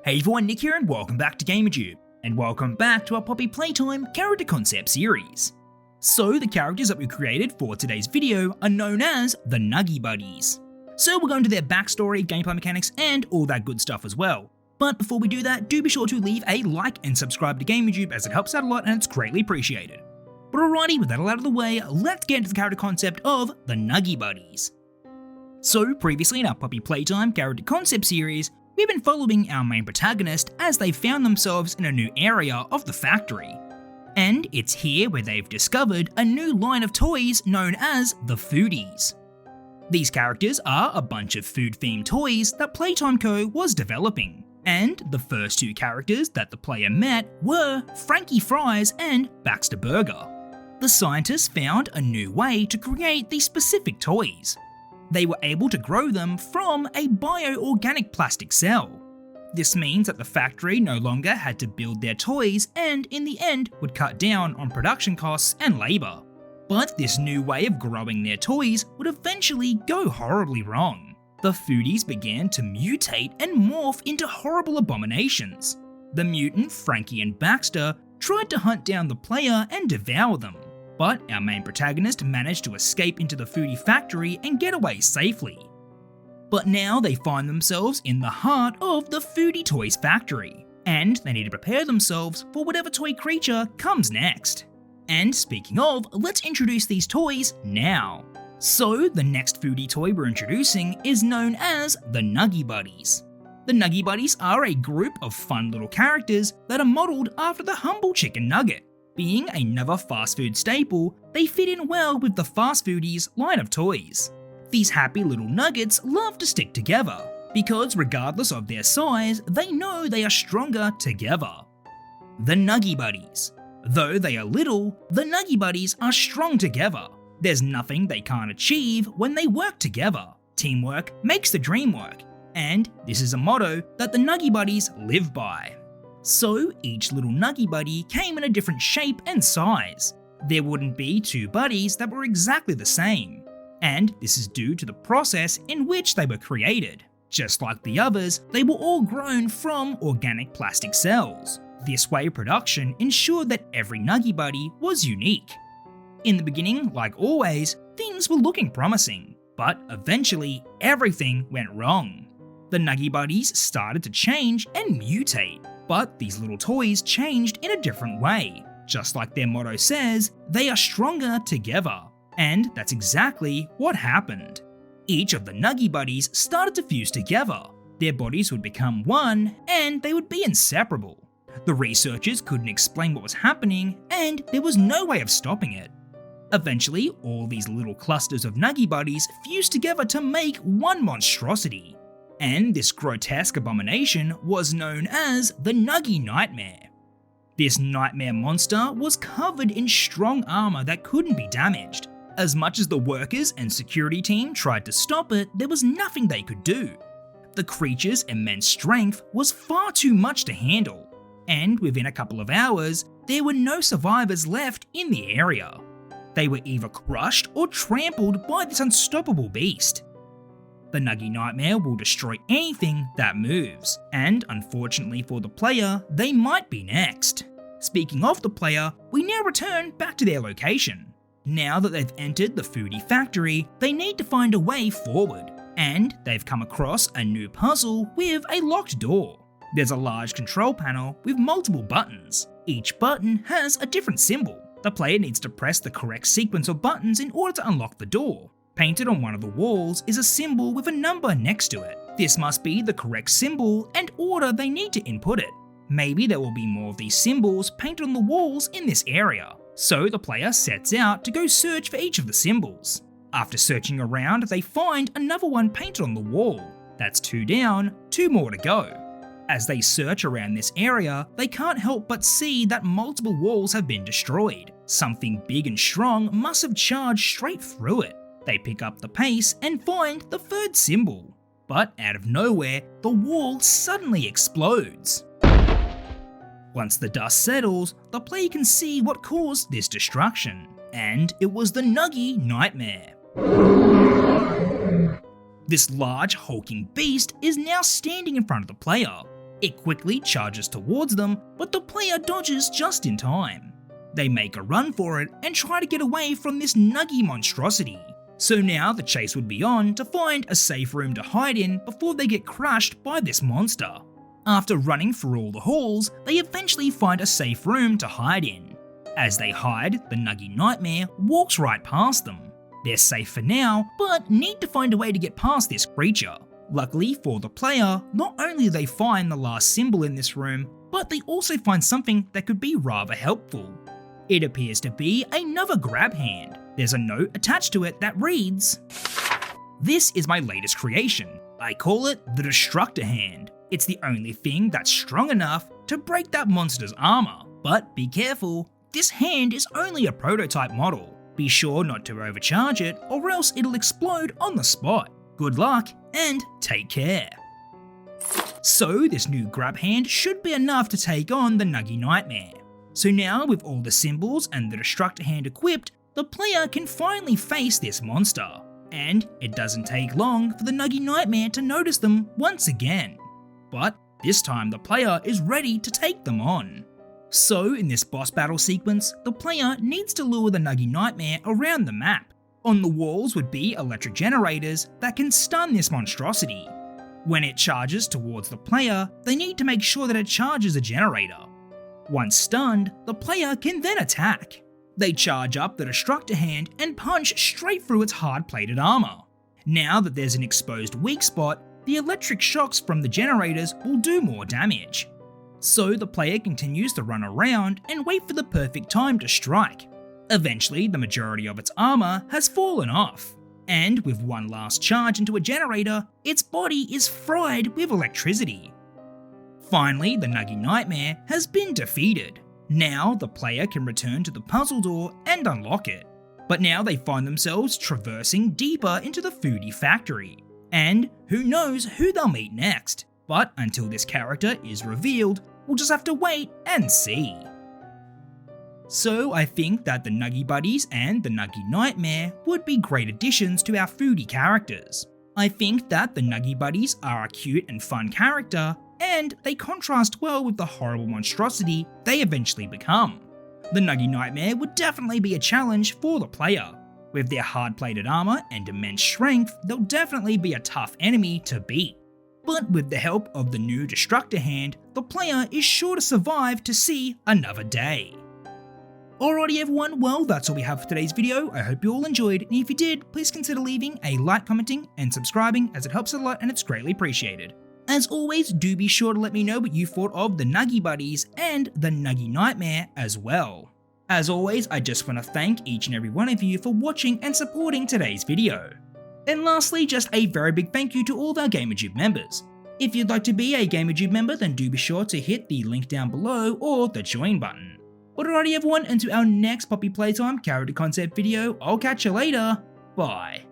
Hey everyone, Nick here and welcome back to Gamerjoob, and welcome back to our Poppy Playtime character concept series. So the characters that we created for today's video are known as the Nuggie Buddies. So we'll go into their backstory, gameplay mechanics and all that good stuff as well. But before we do that, do be sure to leave a like and subscribe to Gamerjoob as it helps out a lot and it's greatly appreciated. But alrighty, with that all out of the way, let's get into the character concept of the Nuggie Buddies. So previously in our Poppy Playtime character concept series, we've been following our main protagonist as they found themselves in a new area of the factory. And it's here where they've discovered a new line of toys known as the Foodies. These characters are a bunch of food-themed toys that Playtime Co. was developing, and the first two characters that the player met were Frankie Fries and Baxter Burger. The scientists found a new way to create these specific toys. They were able to grow them from a bio-organic plastic cell. This means that the factory no longer had to build their toys and in the end would cut down on production costs and labour. But this new way of growing their toys would eventually go horribly wrong. The Foodies began to mutate and morph into horrible abominations. The mutant Frankie and Baxter tried to hunt down the player and devour them. But our main protagonist managed to escape into the Foodie factory and get away safely. But now they find themselves in the heart of the Foodie Toys factory, and they need to prepare themselves for whatever toy creature comes next. And speaking of, let's introduce these toys now. So the next Foodie toy we're introducing is known as the Nuggie Buddies. The Nuggie Buddies are a group of fun little characters that are modelled after the humble chicken nugget. Being another fast food staple, they fit in well with the Fast Foodies line of toys. These happy little nuggets love to stick together, because regardless of their size, they know they are stronger together. The Nuggie Buddies. Though they are little, the Nuggie Buddies are strong together. There's nothing they can't achieve when they work together. Teamwork makes the dream work, and this is a motto that the Nuggie Buddies live by. So each little Nuggie Buddy came in a different shape and size. There wouldn't be two buddies that were exactly the same. And this is due to the process in which they were created. Just like the others, they were all grown from organic plastic cells. This way production ensured that every Nuggie Buddy was unique. In the beginning, like always, things were looking promising, but eventually everything went wrong. The Nuggie Buddies started to change and mutate. But these little toys changed in a different way. Just like their motto says, they are stronger together. And that's exactly what happened. Each of the Nuggie Buddies started to fuse together. Their bodies would become one, and they would be inseparable. The researchers couldn't explain what was happening, and there was no way of stopping it. Eventually, all these little clusters of Nuggie Buddies fused together to make one monstrosity. And this grotesque abomination was known as the Nuggie Nightmare. This nightmare monster was covered in strong armor that couldn't be damaged. As much as the workers and security team tried to stop it, there was nothing they could do. The creature's immense strength was far too much to handle, and within a couple of hours, there were no survivors left in the area. They were either crushed or trampled by this unstoppable beast. The Nuggie Nightmare will destroy anything that moves, and unfortunately for the player, they might be next. Speaking of the player, we now return back to their location. Now that they've entered the Foodie factory, they need to find a way forward, and they've come across a new puzzle with a locked door. There's a large control panel with multiple buttons. Each button has a different symbol. The player needs to press the correct sequence of buttons in order to unlock the door. Painted on one of the walls is a symbol with a number next to it. This must be the correct symbol and order they need to input it. Maybe there will be more of these symbols painted on the walls in this area. So the player sets out to go search for each of the symbols. After searching around, they find another one painted on the wall. That's 2 down, 2 more to go. As they search around this area, they can't help but see that multiple walls have been destroyed. Something big and strong must have charged straight through it. They pick up the pace and find the 3rd symbol. But out of nowhere, the wall suddenly explodes. Once the dust settles, the player can see what caused this destruction, and it was the Nuggie Nightmare. This large hulking beast is now standing in front of the player. It quickly charges towards them, but the player dodges just in time. They make a run for it and try to get away from this Nuggie monstrosity. So now the chase would be on to find a safe room to hide in before they get crushed by this monster. After running through all the halls, they eventually find a safe room to hide in. As they hide, the Nuggie Nightmare walks right past them. They're safe for now, but need to find a way to get past this creature. Luckily for the player, not only do they find the last symbol in this room, but they also find something that could be rather helpful. It appears to be another grab hand. There's a note attached to it that reads, "This is my latest creation. I call it the Destructor Hand. It's the only thing that's strong enough to break that monster's armor. But be careful, this hand is only a prototype model. Be sure not to overcharge it or else it'll explode on the spot. Good luck and take care." So this new grab hand should be enough to take on the Nuggie Nightmare. So now with all the symbols and the Destructor Hand equipped, the player can finally face this monster. And it doesn't take long for the Nuggie Nightmare to notice them once again. But this time the player is ready to take them on. So in this boss battle sequence, the player needs to lure the Nuggie Nightmare around the map. On the walls would be electric generators that can stun this monstrosity. When it charges towards the player, they need to make sure that it charges a generator. Once stunned, the player can then attack. They charge up the Destructor Hand and punch straight through its hard-plated armor. Now that there's an exposed weak spot, the electric shocks from the generators will do more damage. So the player continues to run around and wait for the perfect time to strike. Eventually, the majority of its armor has fallen off, and with one last charge into a generator, its body is fried with electricity. Finally, the Nuggie Nightmare has been defeated. Now the player can return to the puzzle door and unlock it. But now they find themselves traversing deeper into the foodie factory. And who knows who they'll meet next. But until this character is revealed, we'll just have to wait and see. So I think that the Nuggie Buddies and the Nuggie Nightmare would be great additions to our foodie characters. I think that the Nuggie Buddies are a cute and fun character, and they contrast well with the horrible monstrosity they eventually become. The Nuggie Nightmare would definitely be a challenge for the player. With their hard-plated armor and immense strength, they'll definitely be a tough enemy to beat. But with the help of the new Destructor Hand, the player is sure to survive to see another day. Alrighty everyone, well that's all we have for today's video. I hope you all enjoyed, and if you did, please consider leaving a like, commenting, and subscribing as it helps a lot and it's greatly appreciated. As always, do be sure to let me know what you thought of the Nuggie Buddies and the Nuggie Nightmare as well. As always, I just want to thank each and every one of you for watching and supporting today's video. And lastly, just a very big thank you to all of our Gamerjoob members. If you'd like to be a Gamerjoob member, then do be sure to hit the link down below or the join button. Alrighty everyone, until our next Poppy Playtime character concept video, I'll catch you later, bye.